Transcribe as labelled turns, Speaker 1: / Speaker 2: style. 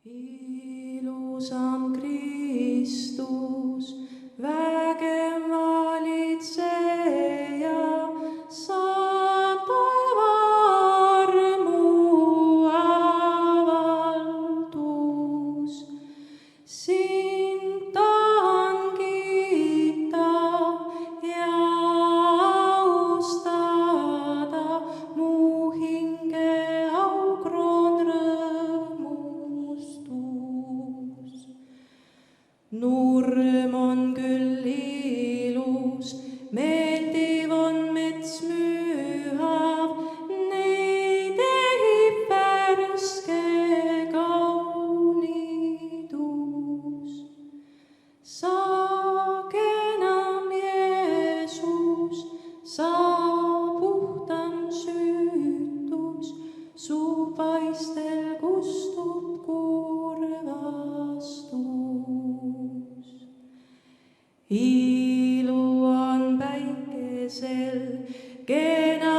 Speaker 1: Ilus on Kristus, vägev valitseja, saab taeva armu avaldus. Sind tahan kiita ja austada, mu hinge aukroon rõõmustus. Nurm on küll ilus, meeldiv on mets mühav, neid ehib värske kaunidus. Saage enam Jeesus, saa puhtam süütus, su paistel kustub kurvastus. Ilu on päikesel, kena